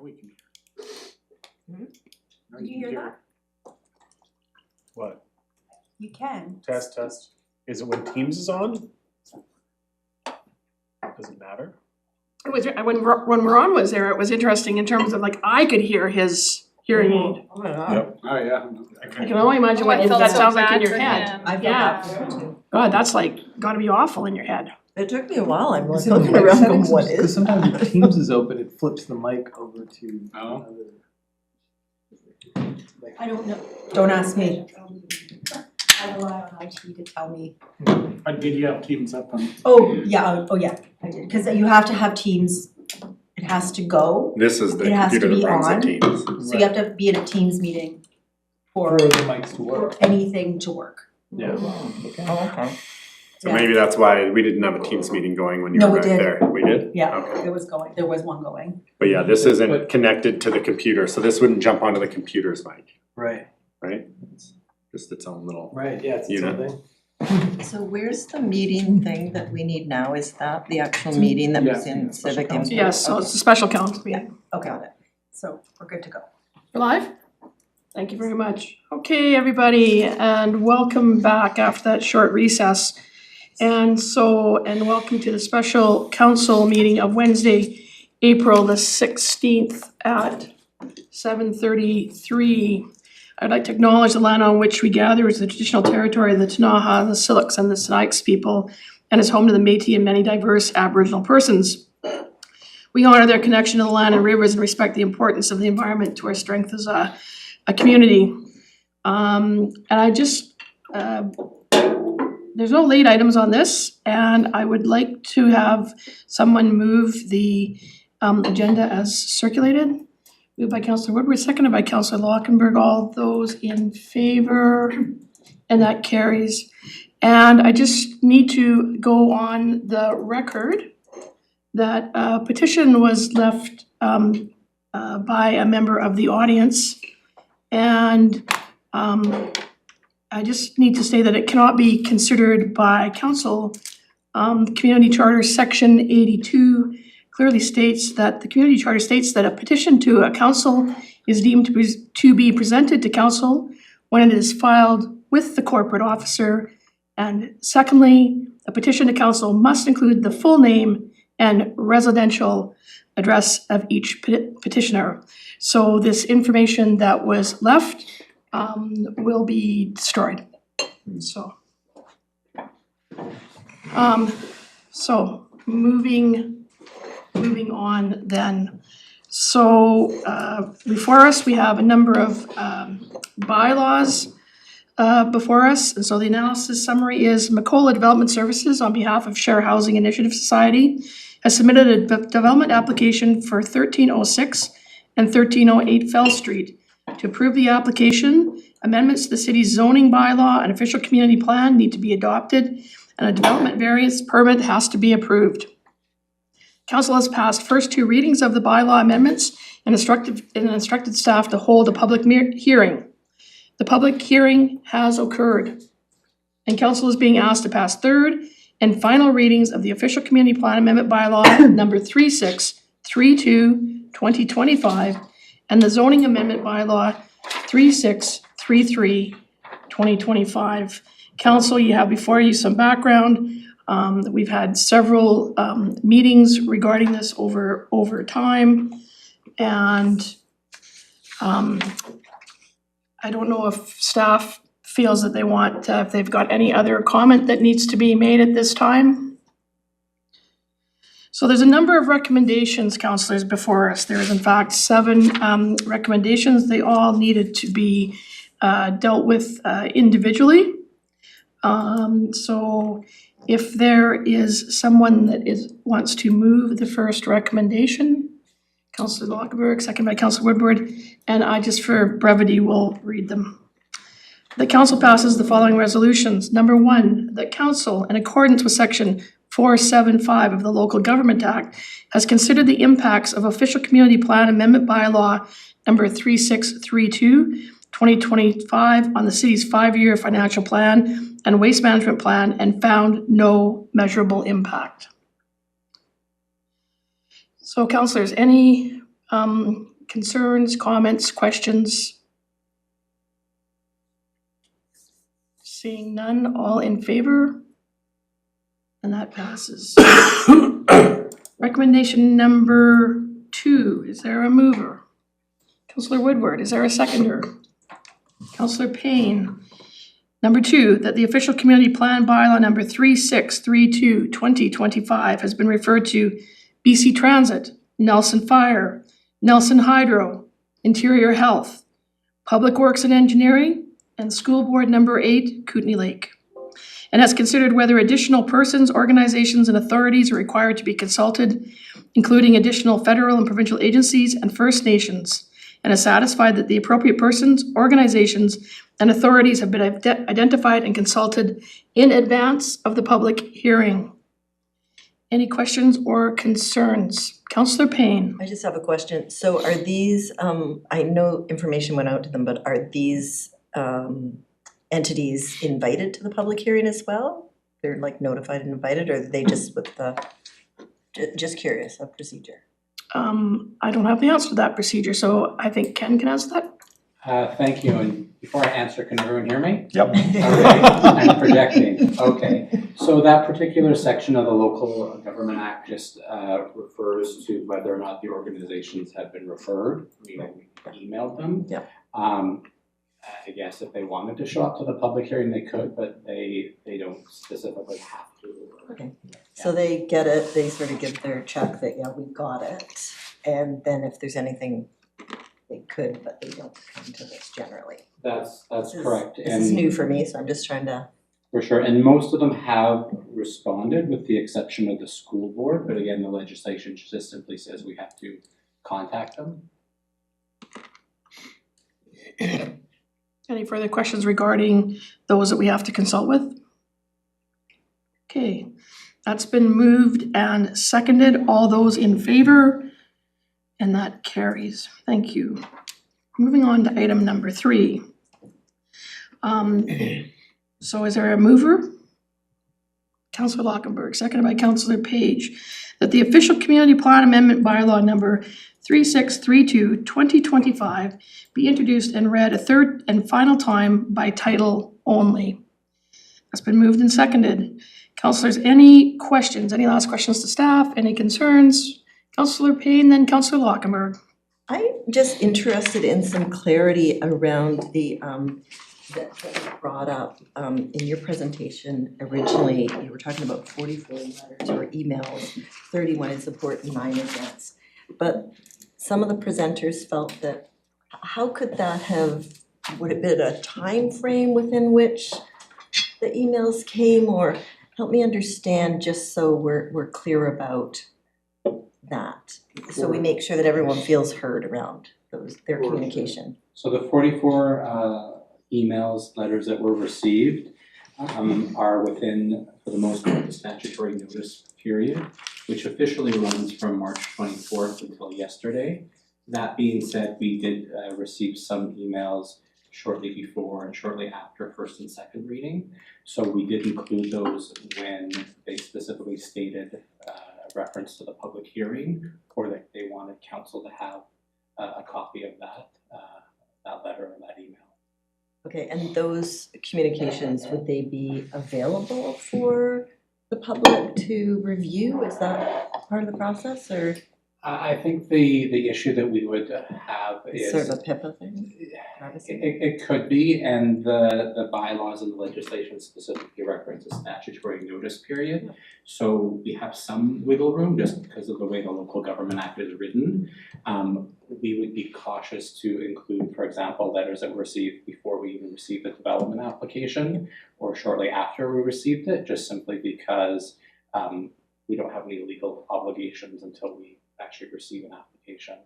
Now we can hear. Now Did you can hear that? What? You can. Test. Is it when Teams is on? Does it matter? It was, when Ron was there, it was interesting in terms of like, I could hear his hearing aid. Oh my God. Yep. Oh, yeah. I can only imagine what that sounds like in your head. I felt Yeah. that too. God, that's like, gotta be awful in your head. It took me a while, I'm like Is it in the looking mic around going, settings? what Because is sometimes that? if Teams is open, it flips the mic over to Oh. another. I don't know. Don't ask me. I rely on IT to tell me. Did you have Teams up on? Oh, yeah, I did, cause you have to have Teams, it has to go, This is the It has to computer be that runs the on. Teams. so you have to be in a Teams meeting For for the mics to work. anything to work. Yeah. Okay. Oh, okay. So Yeah. maybe that's why we didn't have a Teams meeting going when you No, were we right did. there. We did? Yeah, Okay. there was one going. But yeah, this But- isn't connected to the computer, so this wouldn't jump onto the computer's mic, Right, right? It's just its own little. right, yeah, it's the Unit. same thing. So where's the meeting thing that we need now? Is that the actual meeting that was Yeah. in civic input? Yes, so it's a special council meeting. Okay, got it. So we're good to go. We're live? Thank you very much. Okay, everybody, and welcome back after that short recess. And welcome to the special council meeting of Wednesday, April the 16th at 7:33. I'd like to acknowledge the land on which we gather is the traditional territory of the Ktunaxa, the Syilx, and the Snipes people, and is home to the Métis and many diverse Aboriginal persons. We honor their connection to the land and rivers and respect the importance of the environment to our strength as a community. And I just, there's no late items on this, and I would like to have someone move the agenda as circulated. Moved by Councillor Woodward, seconded by Councillor Lockenberg. All those in favor, and that carries. And I just need to go on the record that a petition was left by a member of the audience. And I just need to say that it cannot be considered by council. Community Charter Section 82 clearly states that the Community Charter states that a petition to a council is deemed to be presented to council when it is filed with the corporate officer. And secondly, a petition to council must include the full name and residential address of each petitioner. So this information that was left will be destroyed. So moving on then. So before us, we have a number of bylaws before us. And so the analysis summary is Macola Development Services on behalf of Share Housing Initiative Society has submitted a development application for 1306 and 1308 Fell Street. To approve the application, amendments to the city's zoning bylaw and official community plan need to be adopted, and a development variance permit has to be approved. Council has passed first two readings of the bylaw amendments and instructed staff to hold a public hearing. The public hearing has occurred, and council is being asked to pass third and final readings of the official community plan amendment bylaw number 3632 2025 and the zoning amendment bylaw 3633 2025. Council, you have before you some background. We've had several meetings regarding this over time, and I don't know if staff feels that they want, if they've got any other comment that needs to be made at this time. So there's a number of recommendations, councillors, before us. There is in fact 7 recommendations. They all needed to be dealt with individually. So if there is someone that wants to move the first recommendation, Councillor Lockenberg, second by Councillor Woodward, and I just for brevity will read them. The council passes the following resolutions. Number 1, the council, in accordance with section 475 of the Local Government Act, has considered the impacts of official community plan amendment bylaw number 3632 2025 on the city's 5-year financial plan and waste management plan and found no measurable impact. So councillors, any concerns, comments, questions? Seeing none, all in favor? And that passes. Recommendation number 2, is there a mover? Councillor Woodward, is there a seconder? Councillor Payne. Number 2, that the official community plan bylaw number 3632/2025 has been referred to BC Transit, Nelson Fire, Nelson Hydro, Interior Health, Public Works and Engineering, and School Board number 8, Kootenay Lake. And has considered whether additional persons, organizations, and authorities are required to be consulted, including additional federal and provincial agencies and First Nations, and is satisfied that the appropriate persons, organizations, and authorities have been identified and consulted in advance of the public hearing. Any questions or concerns? Councillor Payne. I just have a question. So are these, I know information went out to them, but are these entities invited to the public hearing as well? They're like notified and invited, or are they just with the, just curious of procedure? I don't have the answer to that procedure, so I think Ken can answer that. Thank you, and before I answer, can everyone hear me? Yep. Okay, I'm projecting, okay. So that particular section of the Local Government Act just refers to whether or not the organizations have been referred. We emailed them. Yeah. I guess if they wanted to show up to the public hearing, they could, but they don't specifically have to. Okay, so they get it, they sort of give their check that, yeah, we got it, and then if there's anything, they could, but they don't come to this generally. That's This is- correct. This is new for me, so I'm just trying to, For sure, and most of them have responded with the exception of the school board, but again, the legislation just simply says we have to contact them. Any further questions regarding those that we have to consult with? Okay, that's been moved and seconded. All those in favor? And that carries. Thank you. Moving on to item number 3. So is there a mover? Councillor Lockenberg, seconded by Councillor Page, that the official community plan amendment bylaw number 3632/2025 be introduced and read a third and final time by title only. That's been moved and seconded. Councillors, any questions? Any last questions to staff? Any concerns? Councillor Payne, then Councillor Lockenberg. I'm just interested in some clarity around the, that was brought up, in your presentation originally, you were talking about 44 letters or emails, 31 in support and 9 against. But some of the presenters felt that, how could that have, would it been a time frame within which the emails came, or help me understand just so we're clear about that, so we make sure that everyone feels heard around their communication. So the 44 emails, letters that were received are within, for the most part, the statutory notice period, which officially runs from March 24th until yesterday. That being said, we did receive some emails shortly before and shortly after first and second reading. So we did include those when they specifically stated reference to the public hearing, or that they wanted council to have a copy of that letter or that email. Okay, and those communications, would they be available for the public to review? Is that part of the process, or I think the issue that we would have is sort of a PIPA thing? It could be, and the bylaws and the legislation specifically reference a statutory notice period. So we have some wiggle room just because of the way the Local Government Act is written. We would be cautious to include, for example, letters that were received before we even received the development application or shortly after we received it, just simply because we don't have any legal obligations until we actually receive an application.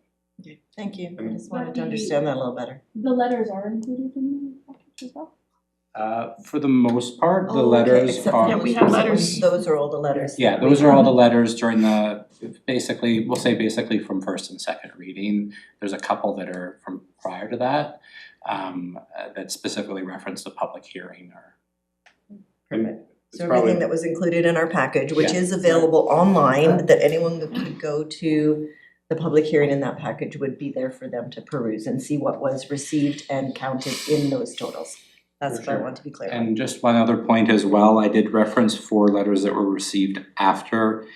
Okay, thank you. I just wanted to understand that a little better. The letters are included in the package as well? For the most part, the Oh, okay, letters except are. Yeah, we have letters. Those are all the letters. Yeah, those are all the letters during the, basically, we'll say basically from first and second reading. There's a couple that are from prior to that, that specifically reference the public hearing or. Perfect. It's So probably- everything that was included in our package, which Yeah. is available online, that anyone could go to the public hearing in that package would be there for them to peruse and see what was received and counted in those totals. That's what I want to be clear on. And just one other point as well, I did reference 4 letters that were received after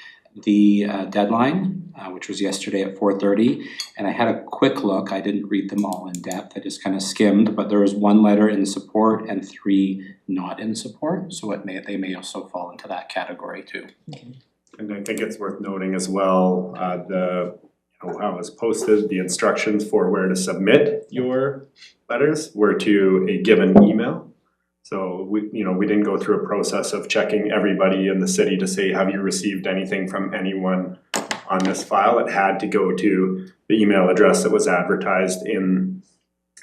the deadline, which was yesterday at 4:30. And I had a quick look, I didn't read them all in depth, I just kind of skimmed, but there was 1 letter in support and 3 not in support. So they may also fall into that category too. And I think it's worth noting as well, how it was posted, the instructions for where to submit your letters were to a given email. So we didn't go through a process of checking everybody in the city to say, have you received anything from anyone on this file? It had to go to the email address that was advertised in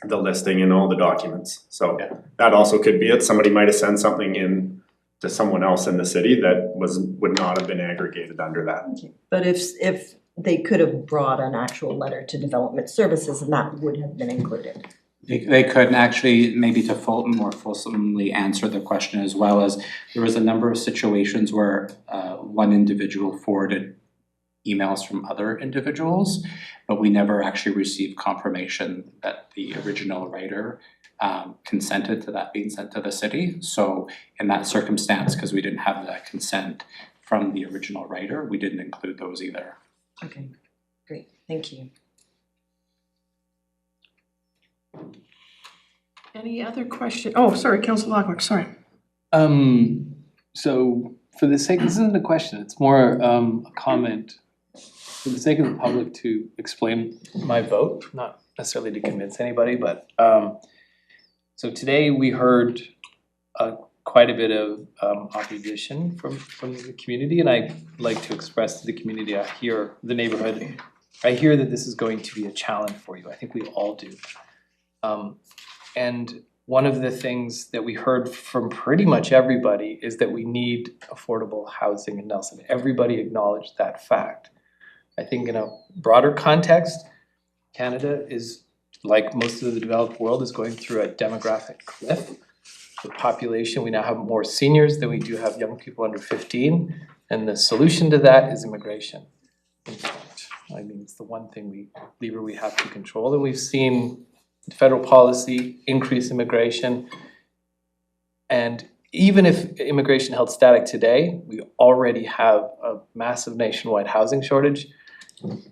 the listing in all the documents. So that also could be it. Somebody might have sent something in to someone else in the city that would not have been aggregated under that. But if they could have brought an actual letter to development services, and that would have been included. They could, and actually maybe to more fulsomely answer the question as well, as there was a number of situations where one individual forwarded emails from other individuals, but we never actually received confirmation that the original writer consented to that being sent to the city. So in that circumstance, because we didn't have that consent from the original writer, we didn't include those either. Okay, great, thank you. Any other question? Oh, sorry, Councillor Lockwood, sorry. So for the sake, this isn't a question, it's more a comment. For the sake of the public to explain my vote, not necessarily to convince anybody, but so today we heard quite a bit of opposition from the community, and I'd like to express to the community, I hear the neighborhood, I hear that this is going to be a challenge for you. I think we all do. And one of the things that we heard from pretty much everybody is that we need affordable housing in Nelson. Everybody acknowledged that fact. I think in a broader context, Canada is, like most of the developed world, is going through a demographic cliff. The population, we now have more seniors than we do have young people under 15, and the solution to that is immigration. I mean, it's the one thing lever we have to control, and we've seen federal policy increase immigration. And even if immigration held static today, we already have a massive nationwide housing shortage.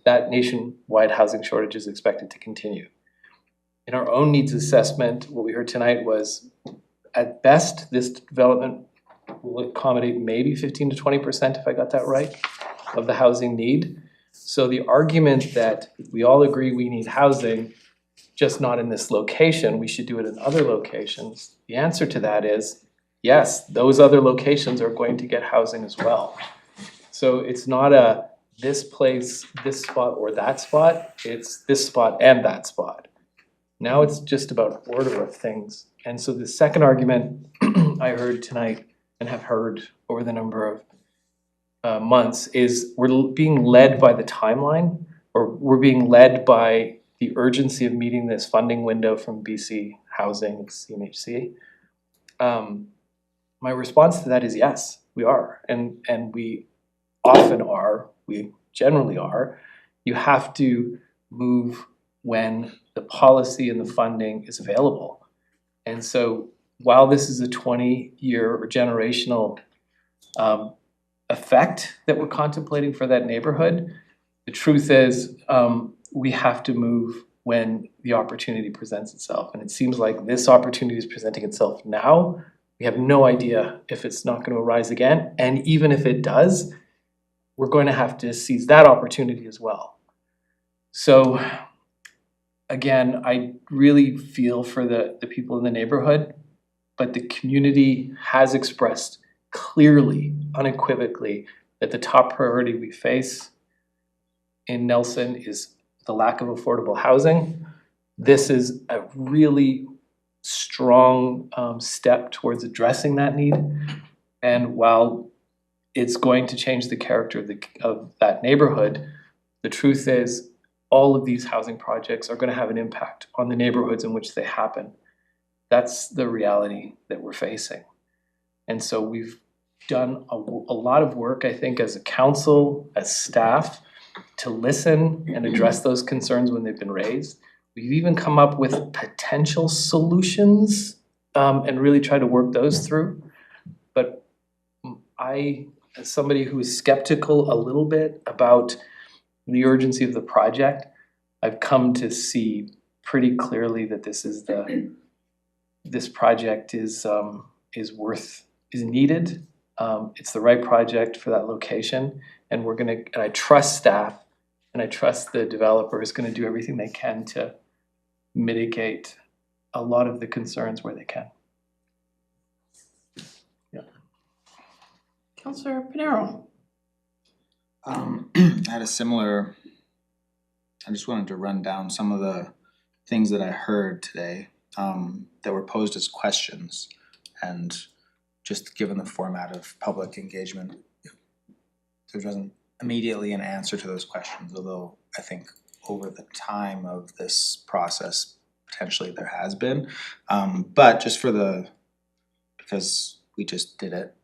That nationwide housing shortage is expected to continue. In our own needs assessment, what we heard tonight was, at best, this development will accommodate maybe 15 to 20%, if I got that right, of the housing need. So the argument that we all agree we need housing, just not in this location, we should do it in other locations, the answer to that is, yes, those other locations are going to get housing as well. So it's not a this place, this spot, or that spot, it's this spot and that spot. Now it's just about order of things. And so the second argument I heard tonight and have heard over the number of months is we're being led by the timeline, or we're being led by the urgency of meeting this funding window from BC Housing, CMHC. My response to that is yes, we are, and we often are, we generally are. You have to move when the policy and the funding is available. And so while this is a 20-year or generational effect that we're contemplating for that neighborhood, the truth is we have to move when the opportunity presents itself. And it seems like this opportunity is presenting itself now. We have no idea if it's not going to arise again. And even if it does, we're going to have to seize that opportunity as well. So again, I really feel for the people in the neighborhood, but the community has expressed clearly, unequivocally, that the top priority we face in Nelson is the lack of affordable housing. This is a really strong step towards addressing that need. And while it's going to change the character of that neighborhood, the truth is all of these housing projects are going to have an impact on the neighborhoods in which they happen. That's the reality that we're facing. And so we've done a lot of work, I think, as a council, as staff, to listen and address those concerns when they've been raised. We've even come up with potential solutions and really try to work those through. But I, as somebody who is skeptical a little bit about the urgency of the project, I've come to see pretty clearly that this project is needed. It's the right project for that location, and I trust staff and I trust the developer is gonna do everything they can to mitigate a lot of the concerns where they can. Councillor Pinero. I had a similar, I just wanted to run down some of the things that I heard today that were posed as questions. And just given the format of public engagement, there wasn't immediately an answer to those questions, although I think over the time of this process, potentially there has been. But just because we just did it,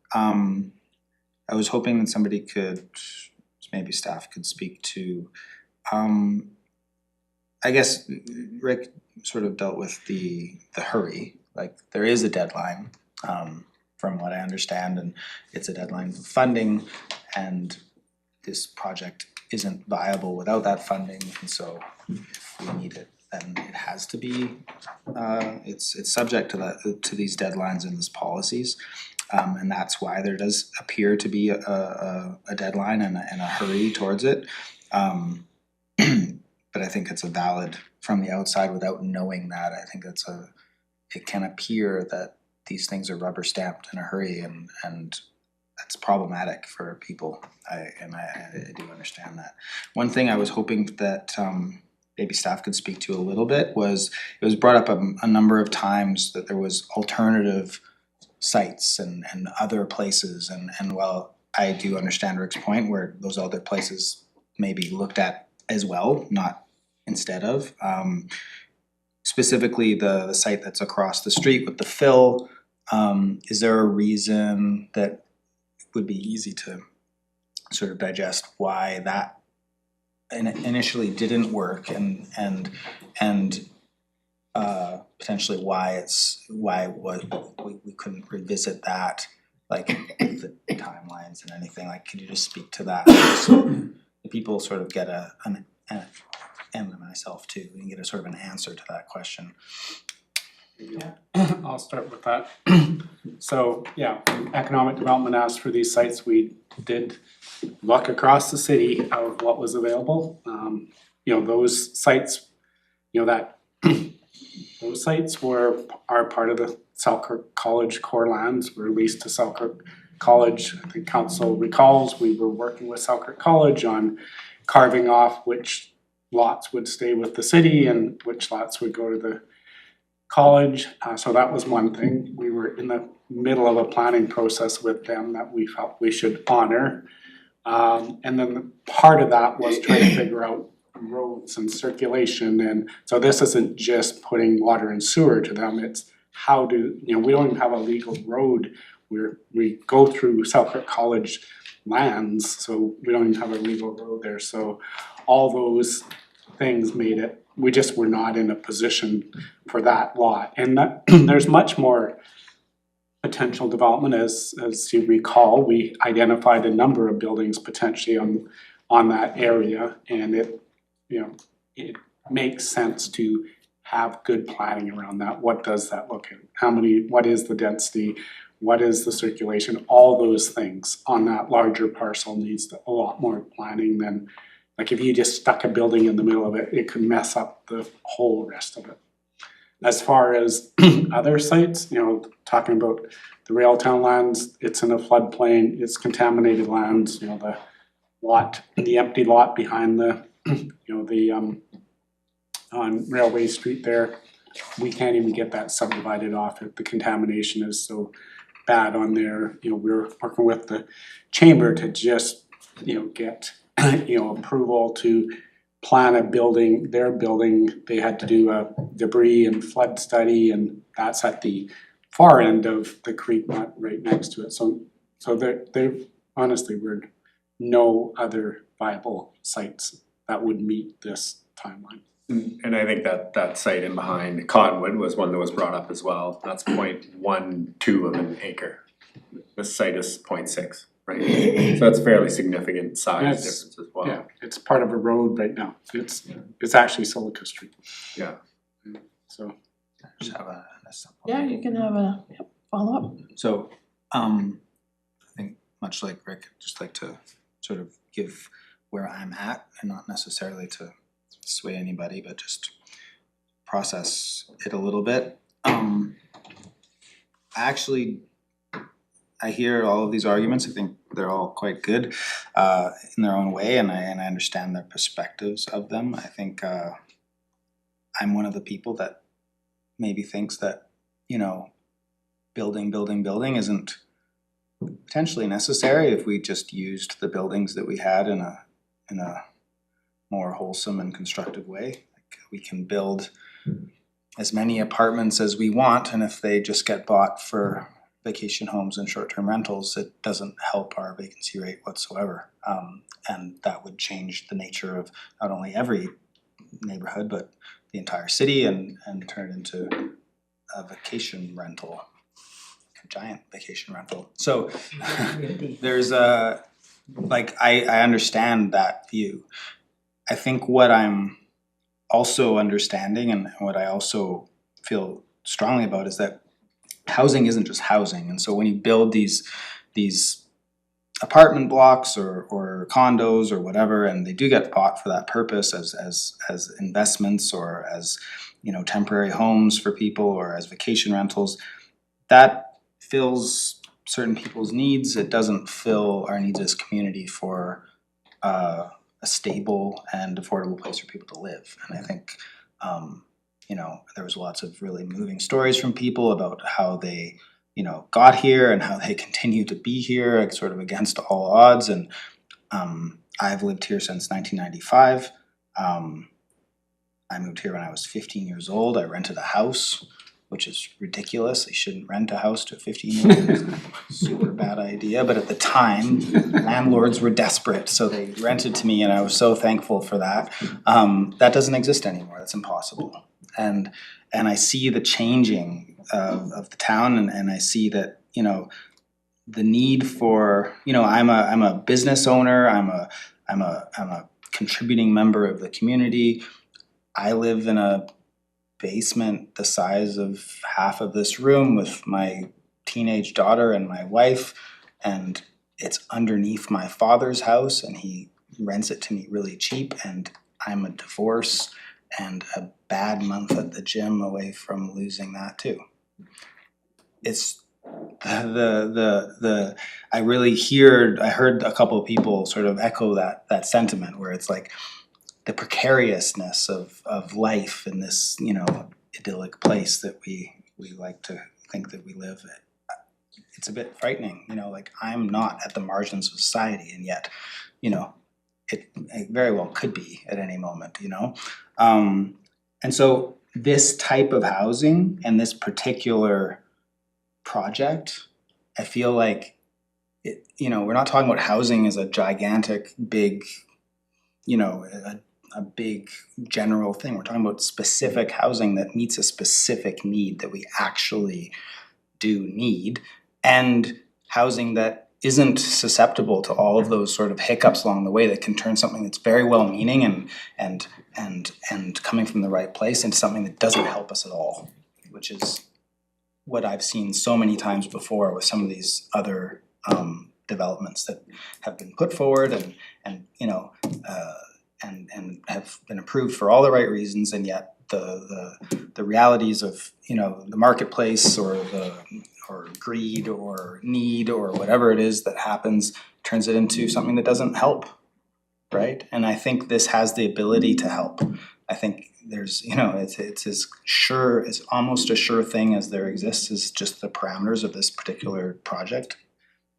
I was hoping that somebody could, maybe staff could speak to, I guess Rick sort of dealt with the hurry, like there is a deadline, from what I understand, and it's a deadline for funding, and this project isn't viable without that funding, and so if we need it, then it has to be, it's subject to these deadlines and these policies. And that's why there does appear to be a deadline and a hurry towards it. But I think it's a valid from the outside without knowing that. I think it can appear that these things are rubber stamped in a hurry, and that's problematic for people. I do understand that. One thing I was hoping that maybe staff could speak to a little bit was, it was brought up a number of times that there was alternative sites and other places, and while I do understand Rick's point where those other places may be looked at as well, not instead of, specifically the site that's across the street with the fill, is there a reason that would be easy to sort of digest why that initially didn't work, and potentially why we couldn't revisit that, like the timelines and anything, like could you just speak to that? So the people sort of get and myself too, we can get a sort of an answer to that question. Yeah, I'll start with that. So, yeah, economic development asked for these sites. We did look across the city of what was available. Those sites, those sites are part of the Selkirk College core lands, were leased to Selkirk College. I think council recalls we were working with Selkirk College on carving off which lots would stay with the city and which lots would go to the college. So that was one thing. We were in the middle of a planning process with them that we felt we should honor. And then part of that was trying to figure out roads and circulation, and so this isn't just putting water and sewer to them, it's how we don't even have a legal road. We go through Selkirk College lands, so we don't even have a legal road there, so all those things made it, we just were not in a position for that lot. And that, there's much more potential development, as you recall, we identified a number of buildings potentially on that area, and it makes sense to have good planning around that. What does that look like? What is the density? What is the circulation? All those things on that larger parcel needs a lot more planning than, like if you just stuck a building in the middle of it, it could mess up the whole rest of it. As far as other sites, talking about the Railtown lands, it's in a floodplain, it's contaminated lands, the empty lot behind on Railway Street there, we can't even get that subdivided off. The contamination is so bad on there. We're working with the chamber to just, get, approval to plan a building, their building. They had to do a debris and flood study, and that's at the far end of the creek, not right next to it. So there honestly were no other viable sites that would meet this timeline. And I think that site in behind Cottonwood was one that was brought up as well. That's 0.12 of an acre. The site is 0.6, right? So that's fairly significant size Yes. difference as well. Yeah, it's part of a road right now. It's actually Silica Street. Yeah. So, Just have a Yeah, you can have a follow-up. So, I think much like Rick, I'd just like to sort of give where I'm at and not necessarily to sway anybody, but just process it a little bit. I hear all of these arguments. I think they're all quite good in their own way, and I understand their perspectives of them. I think I'm one of the people that maybe thinks that, building isn't potentially necessary if we just used the buildings that we had in a more wholesome and constructive way. Like, we can build as many apartments as we want, and if they just get bought for vacation homes and short-term rentals, it doesn't help our vacancy rate whatsoever. And that would change the nature of not only every neighborhood, but the entire city, and turn it into a vacation rental, a giant vacation rental. So there's I understand that view. I think what I'm also understanding, and what I also feel strongly about, is that housing isn't just housing. And so when you build these apartment blocks or condos or whatever, and they do get bought for that purpose as investments, or as temporary homes for people, or as vacation rentals, that fills certain people's needs. It doesn't fill our needs as a community for a stable and affordable place for people to live. And I think there was lots of really moving stories from people about how they got here and how they continue to be here, like, sort of against all odds. And I've lived here since 1995. I moved here when I was 15 years old. I rented a house, which is ridiculous. They shouldn't rent a house to a 15-year-old. It's a super bad idea. But at the time, landlords were desperate, so they rented to me, and I was so thankful for that. That doesn't exist anymore. That's impossible. And I see the changing of the town, and I see that the need for I'm a business owner. I'm a contributing member of the community. I live in a basement the size of half of this room with my teenage daughter and my wife, and it's underneath my father's house, and he rents it to me really cheap, and I'm a divorce and a bad month at the gym away from losing that too. It's I heard a couple of people sort of echo that sentiment, where it's like the precariousness of life in this idyllic place that we like to think that we live in. It's a bit frightening, like, I'm not at the margins of society, and yet it very well could be at any moment. And so this type of housing and this particular project, I feel like we're not talking about housing as a gigantic big a big general thing. We're talking about specific housing that meets a specific need that we actually do need, and housing that isn't susceptible to all of those sort of hiccups along the way that can turn something that's very well-meaning and coming from the right place into something that doesn't help us at all, which is what I've seen so many times before with some of these other developments that have been put forward and have been approved for all the right reasons, and yet the realities of the marketplace or greed or need or whatever it is that happens turns it into something that doesn't help, right? And I think this has the ability to help. I think there's it's as sure, it's almost a sure thing as there exists, is just the parameters of this particular project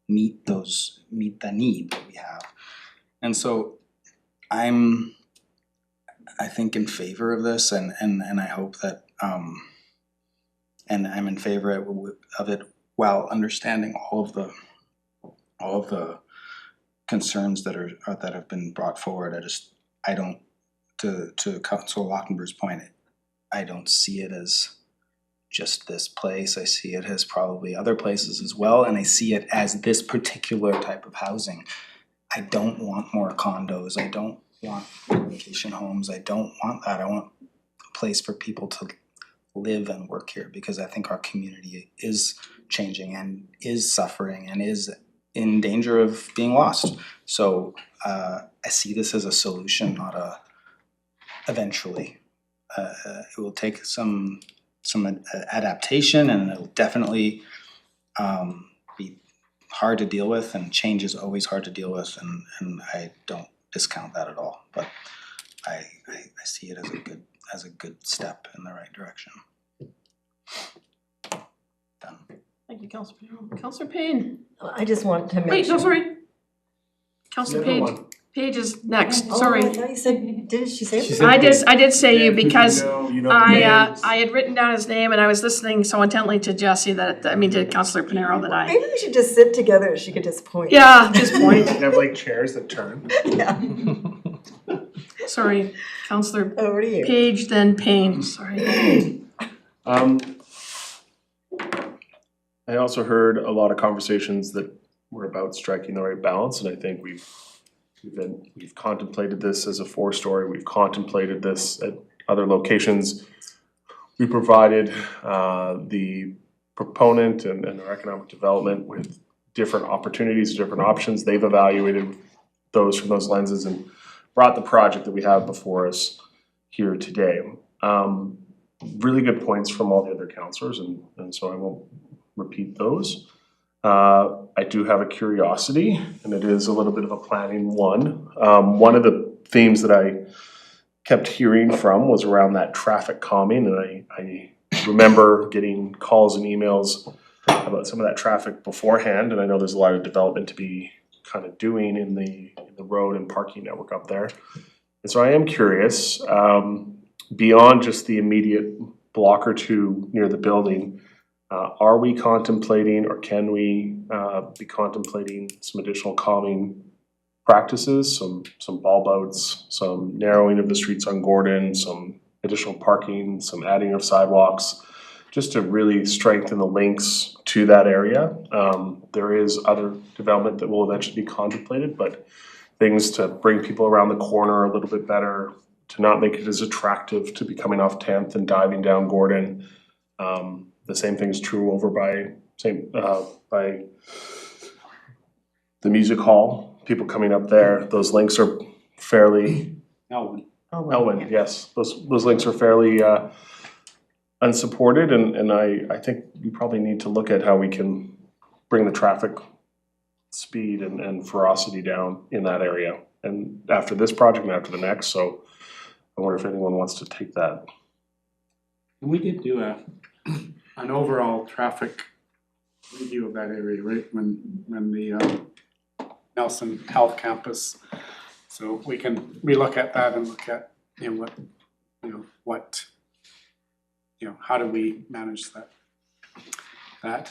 meet the need that we have. And so I think in favor of this, and I hope that and I'm in favor of it while understanding all of the concerns that have been brought forward. I don't, to Councilor Lockenberg's point, I don't see it as just this place. I see it as probably other places as well, and I see it as this particular type of housing. I don't want more condos. I don't want vacation homes. I don't want that. I want a place for people to live and work here, because I think our community is changing and is suffering and is in danger of being lost. So I see this as a solution, not a eventually. It will take some adaptation, and it'll definitely be hard to deal with, and change is always hard to deal with, and I don't discount that at all. But I see it as a good step in the right direction. Done. Thank you, Councillor Payne. Councillor Payne. I just want to Wait, mention. no, sorry. Councillor The other Page. one. Page is next, Oh, sorry. I thought you said, did she say? She that? said I did say you because you know I had written down his name and I was listening so intently to Jesse to Councillor Panero that I, Maybe we should just sit together, she could just point. yeah, at this point, You have like chairs that turn. Yeah, sorry, Councillor over to you. Page, then Payne, sorry. I also heard a lot of conversations that were about striking the right balance, and I think we've contemplated this as a 4-story, we've contemplated this at other locations. We provided the proponent and our economic development with different opportunities, different options. They've evaluated those from those lenses and brought the project that we have before us here today. Really good points from all the other councillors, and so I won't repeat those. I do have a curiosity, and it is a little bit of a planning one. One of the themes that I kept hearing from was around that traffic calming, and I remember getting calls and emails about some of that traffic beforehand, and I know there's a lot of development to be kind of doing in the road and parking network up there. And so I am curious, beyond just the immediate block or two near the building, are we contemplating, or can we be contemplating some additional calming practices, some bulb outs, some narrowing of the streets on Gordon, some additional parking, some adding of sidewalks, just to really strengthen the links to that area. There is other development that will eventually be contemplated, but things to bring people around the corner a little bit better, to not make it as attractive to be coming off 10th and diving down Gordon. The same thing is true over by the music hall, people coming up there. Those links are fairly, Elwyn, yes, those links are fairly unsupported, and I think we probably need to look at how we can bring the traffic speed and ferocity down in that area. And after this project and after the next, so I wonder if anyone wants to take that. We did do an overall traffic review of that area, right, when the Nelson Health Campus. So we can relook at that and look at, how do we manage that,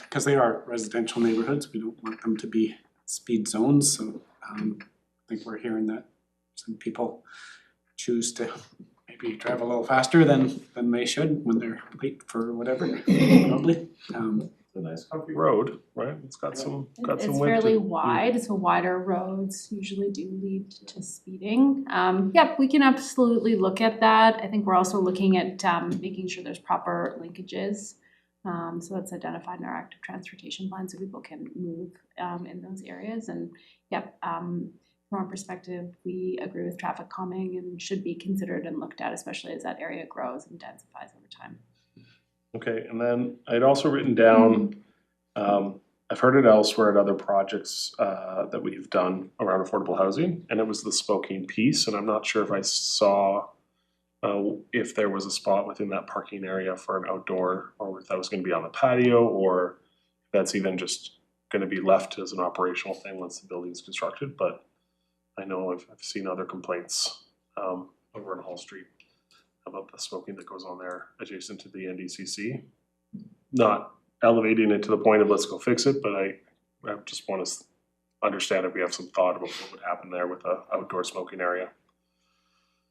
because they are residential neighborhoods, we don't want them to be speed zones, so I think we're hearing that some people choose to maybe drive a little faster than they should when they're late for whatever, probably. It's a nice comfy road, right? It's got some It's width. fairly wide, so wider roads usually do lead to speeding. Yep, we can absolutely look at that. I think we're also looking at making sure there's proper linkages. So that's identified in our active transportation plan so people can move in those areas. And yep, from our perspective, we agree with traffic calming and should be considered and looked at, especially as that area grows and densifies over time. Okay, and then I'd also written down, I've heard it elsewhere at other projects that we've done around affordable housing, and it was the smoking piece, and I'm not sure if I saw if there was a spot within that parking area for an outdoor, or if that was gonna be on the patio, or if that's even just gonna be left as an operational thing once the building's constructed, but I know I've seen other complaints over in Hall Street about the smoking that goes on there adjacent to the NDCC. Not elevating it to the point of let's go fix it, but I just want us understand if we have some thought about what would happen there with a outdoor smoking area.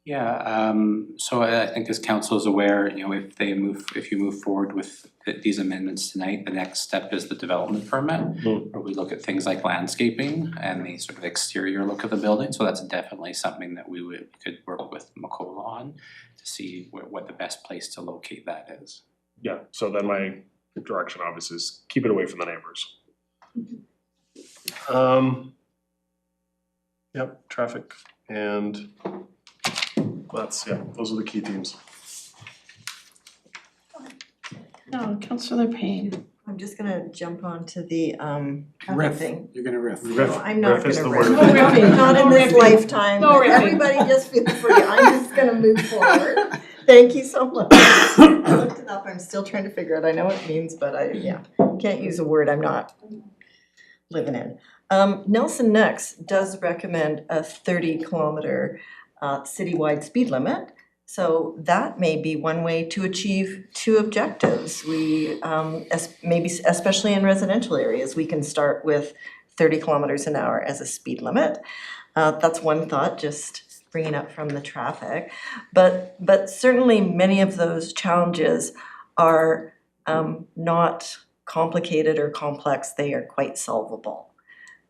Yeah, so I think as council is aware, you know, if you move forward with these amendments tonight, the next step is the development permit. Where we look at things like landscaping and the sort of exterior look of the building, so that's definitely something that we could work with Macola on to see what the best place to locate that is. Yeah, so then my direction obviously is keep it away from the neighbors. Yep, traffic and those are the key themes. No, Councillor Payne. I'm just gonna jump onto the traffic Riff, thing. you're gonna riff. No, I'm not Riff is gonna the riff. word. No riffing. Not in No this riffing. lifetime. No riffing. Everybody just feel free. I'm just gonna move forward. Thank you so much. I looked it up. I'm still trying to figure out. I know what it means, but can't use a word I'm not living in. Nelson Next does recommend a 30-kilometer citywide speed limit. So that may be one way to achieve two objectives. We, maybe especially in residential areas, we can start with 30 kilometers an hour as a speed limit. That's one thought, just bringing up from the traffic. But certainly many of those challenges are not complicated or complex. They are quite solvable.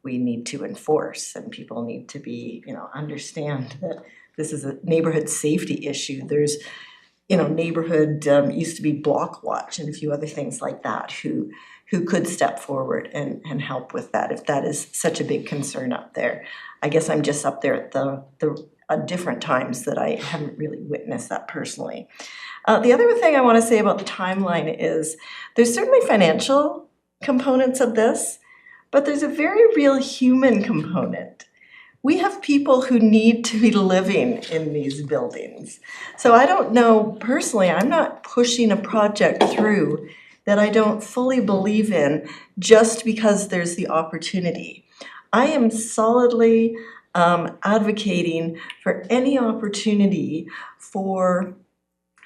We need to enforce, and people need to be, understand that this is a neighborhood safety issue. There's, neighborhood, used to be block watch and a few other things like that who could step forward and help with that if that is such a big concern up there. I guess I'm just up there at the different times that I haven't really witnessed that personally. The other thing I want to say about the timeline is there's certainly financial components of this, but there's a very real human component. We have people who need to be living in these buildings. So I don't know, personally, I'm not pushing a project through that I don't fully believe in just because there's the opportunity. I am solidly advocating for any opportunity for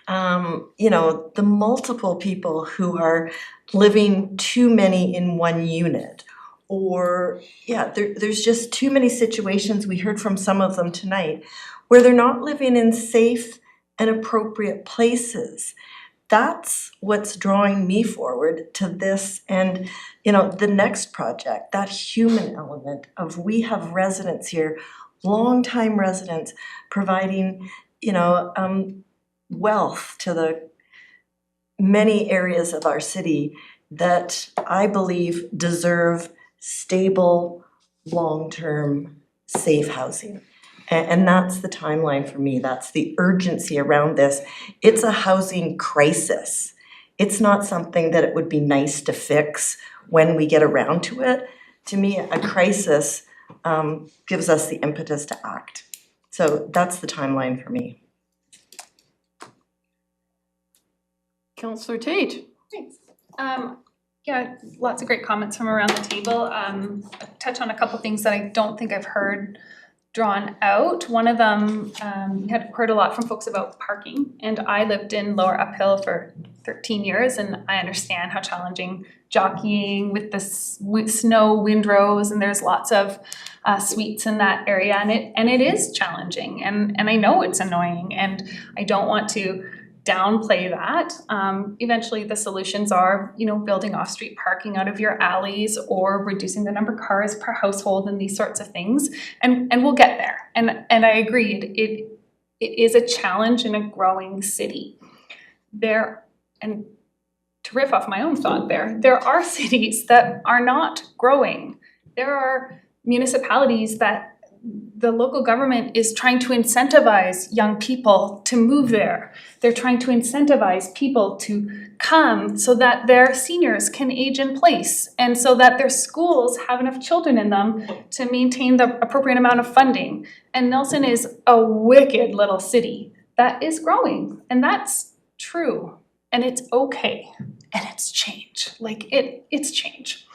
the multiple people who are living too many in one unit. Or, there's just too many situations, we heard from some of them tonight, where they're not living in safe and appropriate places. That's what's drawing me forward to this and, the next project, that human element of we have residents here, longtime residents, providing, wealth to the many areas of our city that I believe deserve stable, long-term, safe housing. And that's the timeline for me. That's the urgency around this. It's a housing crisis. It's not something that it would be nice to fix when we get around to it. To me, a crisis gives us the impetus to act. So that's the timeline for me. Councillor Tate. Thanks. Lots of great comments from around the table. I'll touch on a couple things that I don't think I've heard drawn out. One of them, had heard a lot from folks about parking, and I lived in Lower Uphill for 13 years, and I understand how challenging jockeying with the snow windrows, and there's lots of suites in that area, and it is challenging, and I know it's annoying, and I don't want to downplay that. Eventually the solutions are, building off-street parking out of your alleys or reducing the number of cars per household and these sorts of things. And we'll get there. And I agree, it is a challenge in a growing city. And to riff off my own thought there are cities that are not growing. There are municipalities that the local government is trying to incentivize young people to move there. They're trying to incentivize people to come so that their seniors can age in place and so that their schools have enough children in them to maintain the appropriate amount of funding. And Nelson is a wicked little city that is growing, and that's true, and it's okay, and it's change. It's change.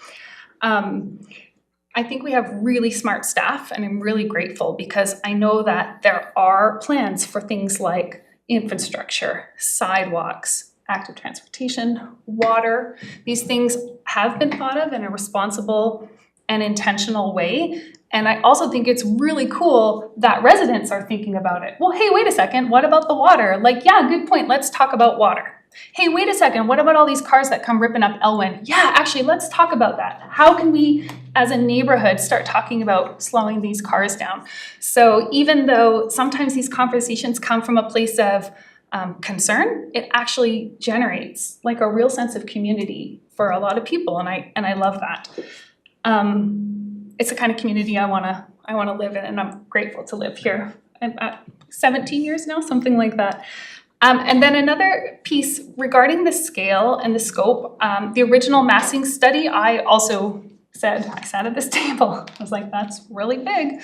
I think we have really smart staff, and I'm really grateful because I know that there are plans for things like infrastructure, sidewalks, active transportation, water. These things have been thought of in a responsible and intentional way. And I also think it's really cool that residents are thinking about it. Well, hey, wait a second, what about the water? Like, yeah, good point, let's talk about water. Hey, wait a second, what about all these cars that come ripping up Elwyn? Yeah, actually, let's talk about that. How can we, as a neighborhood, start talking about slowing these cars down? So even though sometimes these conversations come from a place of concern, it actually generates like a real sense of community for a lot of people, and I love that. It's the kind of community I wanna live in, and I'm grateful to live here. I'm at 17 years now, something like that. And then another piece regarding the scale and the scope, the original massing study, I also said, I sat at this table, I was like, that's really big.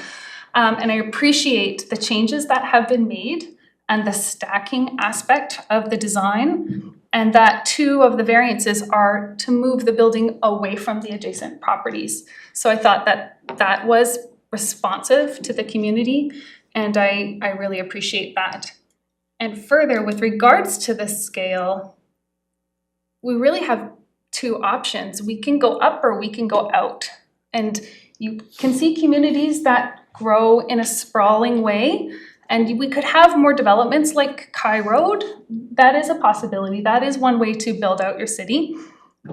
And I appreciate the changes that have been made and the stacking aspect of the design, and that 2 of the variances are to move the building away from the adjacent properties. So I thought that that was responsive to the community, and I really appreciate that. And further, with regards to the scale, we really have 2 options. We can go up or we can go out. And you can see communities that grow in a sprawling way, and we could have more developments like Kai Road. That is a possibility. That is one way to build out your city.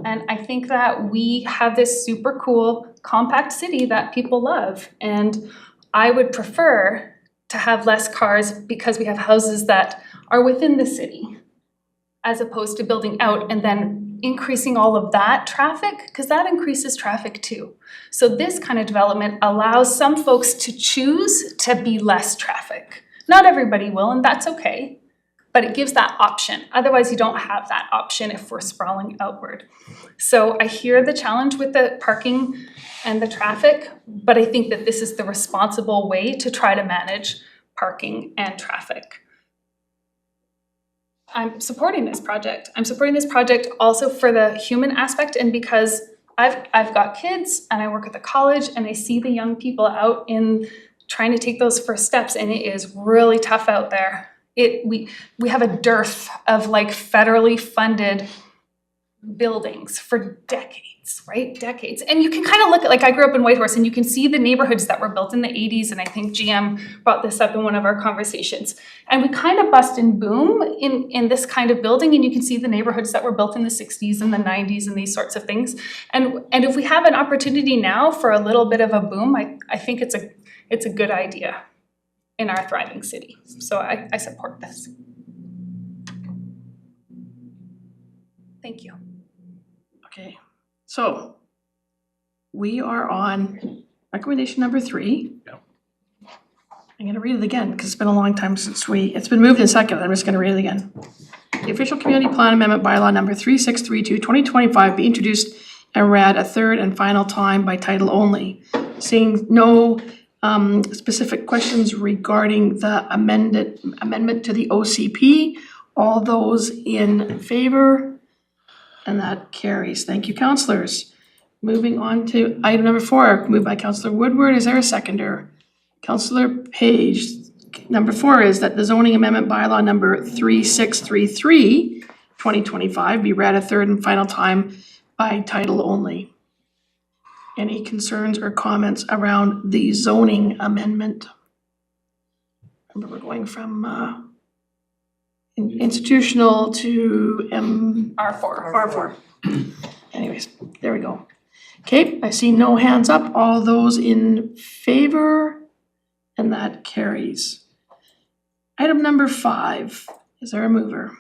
And I think that we have this super cool compact city that people love. And I would prefer to have less cars because we have houses that are within the city, as opposed to building out and then increasing all of that traffic, because that increases traffic too. So this kind of development allows some folks to choose to be less traffic. Not everybody will, and that's okay, but it gives that option. Otherwise, you don't have that option if we're sprawling outward. So I hear the challenge with the parking and the traffic, but I think that this is the responsible way to try to manage parking and traffic. I'm supporting this project. I'm supporting this project also for the human aspect, and because I've got kids and I work at the college and I see the young people out in trying to take those first steps, and it is really tough out there. We have a dearth of like federally funded buildings for decades, right? Decades. And you can kind of look at, like, I grew up in Whitehorse, and you can see the neighborhoods that were built in the 80s, and I think GM brought this up in one of our conversations. And we kind of bust and boom in this kind of building, and you can see the neighborhoods that were built in the 60s and the 90s and these sorts of things. And if we have an opportunity now for a little bit of a boom, I think it's a good idea in our thriving city. So I support this. Thank you. Okay, so we are on recommendation number 3. Yep. I'm gonna read it again because it's been a long time since it's been moved and seconded. I'm just gonna read it again. The official community plan amendment bylaw number 3632 2025 be introduced and read a third and final time by title only. Seeing no specific questions regarding the amendment to the OCP, all those in favor? And that carries. Thank you, councillors. Moving on to item number 4, moved by Councillor Woodward. Is there a seconder? Councillor Page. Number 4 is that the zoning amendment bylaw number 3633 2025 be read a third and final time by title only. Any concerns or comments around the zoning amendment? Remember, we're going from institutional to R4. Anyways, there we go. Okay, I see no hands up. All those in favor? And that carries. Item number 5, is there a mover?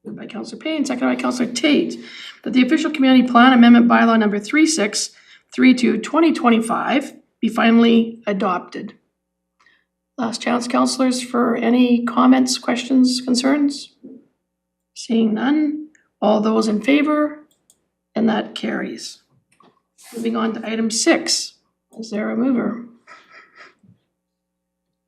Moved by Councillor Payne, seconded by Councillor Tate, that the official community plan amendment bylaw number 3632 2025 be finally adopted. Last chance, councillors, for any comments, questions, concerns? Seeing none, all those in favor, and that carries. Moving on to item 6, is there a mover?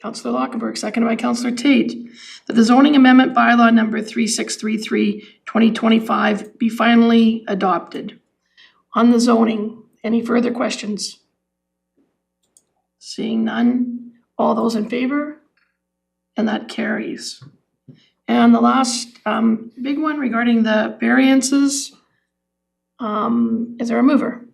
Councillor Lockenberg, seconded by Councillor Tate, that the zoning amendment bylaw number 3633 2025 be finally adopted. On the zoning, any further questions? Seeing none, all those in favor? And that carries. And the last big one regarding the variances, is there a mover?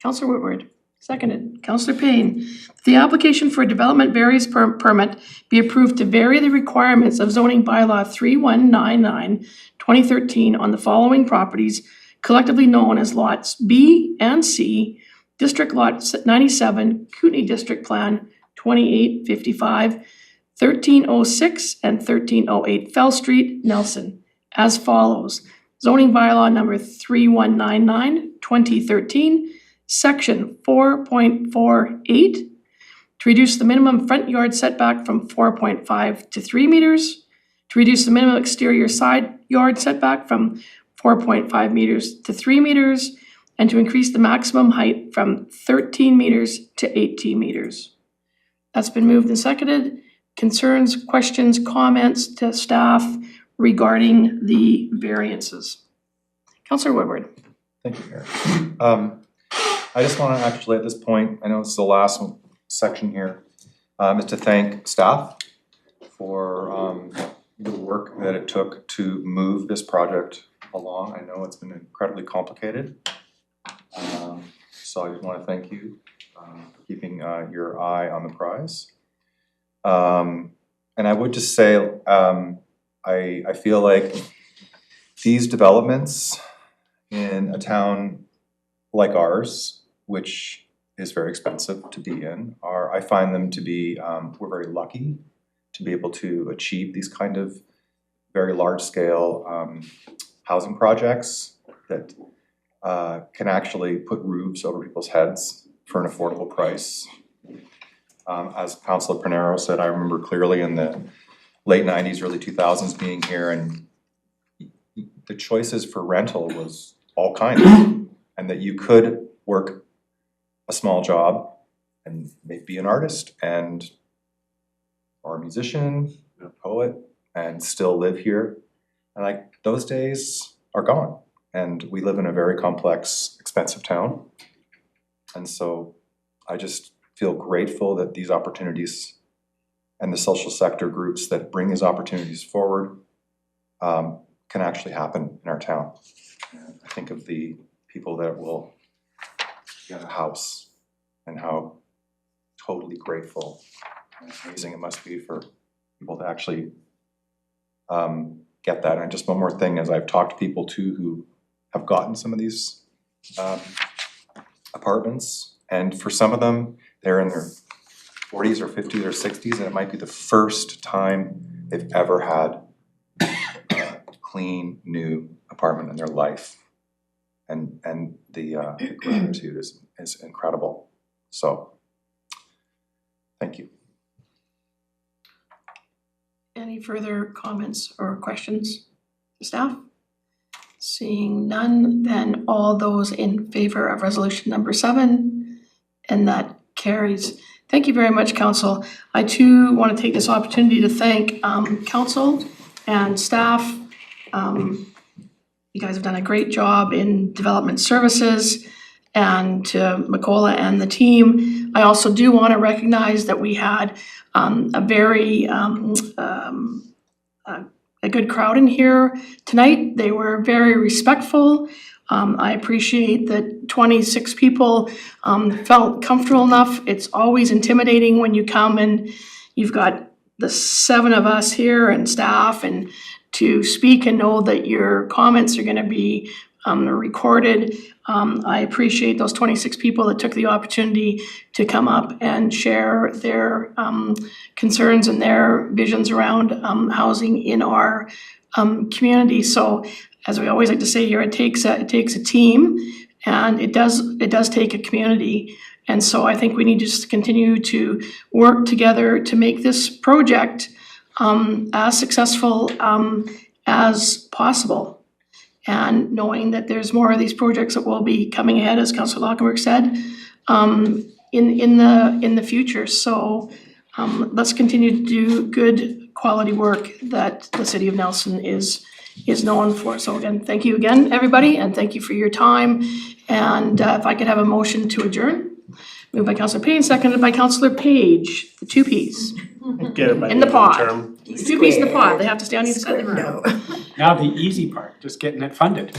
Councillor Woodward, seconded. Councillor Payne. The application for a development variance permit be approved to vary the requirements of zoning bylaw 3199/2013 on the following properties collectively known as lots B and C, District Lot 97, Kootenai District Plan 2855, 1306 and 1308 Fell Street, Nelson, as follows. Zoning bylaw number 3199/2013, section 4.48, to reduce the minimum front yard setback from 4.5 to 3 meters, to reduce the minimum exterior side yard setback from 4.5 meters to 3 meters, and to increase the maximum height from 13 meters to 18 meters. That's been moved and seconded. Concerns, questions, comments to staff regarding the variances? Councillor Woodward. Thank you, Mayor. I just want to actually at this point, I know it's the last section here, is to thank staff for the work that it took to move this project along. I know it's been incredibly complicated. So I just want to thank you for keeping your eye on the prize. And I would just say, I feel like these developments in a town like ours, which is very expensive to be in, I find them to be, we're very lucky to be able to achieve these kind of very large scale housing projects that can actually put roofs over people's heads for an affordable price. As Councilor Pinero said, I remember clearly in the late 90s, early 2000s being here, and the choices for rental was all kinds, and that you could work a small job and maybe be an artist and or a musician, a poet, and still live here. And like those days are gone, and we live in a very complex, expensive town. And so I just feel grateful that these opportunities and the social sector groups that bring these opportunities forward can actually happen in our town. And I think of the people that will get a house and how totally grateful and amazing it must be for people to actually get that. And just one more thing, as I've talked to people too who have gotten some of these apartments, and for some of them, they're in their 40s or 50s or 60s, and it might be the first time they've ever had a clean, new apartment in their life. And the gratitude is incredible. So, thank you. Any further comments or questions to staff? Seeing none, then all those in favor of resolution number 7, and that carries. Thank you very much, Council. I too want to take this opportunity to thank Council and staff. You guys have done a great job in development services, and to Makola and the team. I also do want to recognize that we had a very a good crowd in here tonight. They were very respectful. I appreciate that 26 people felt comfortable enough. It's always intimidating when you come and you've got the 7 of us here and staff, and to speak and know that your comments are going to be recorded. I appreciate those 26 people that took the opportunity to come up and share their concerns and their visions around housing in our community. So, as we always like to say here, it takes a team, and it does take a community. And so I think we need to just continue to work together to make this project as successful as possible. And knowing that there's more of these projects that will be coming ahead, as Councillor Lockenberg said, in the future. So let's continue to do good quality work that the City of Nelson is known for. So again, thank you again, everybody, and thank you for your time. And if I could have a motion to adjourn. Moved by Councillor Payne, seconded by Councillor Page, the 2 Ps. Get it by In the pot. term. 2 Ps in the pot, they have to stay on either side of the room. Now the easy part, just getting it funded.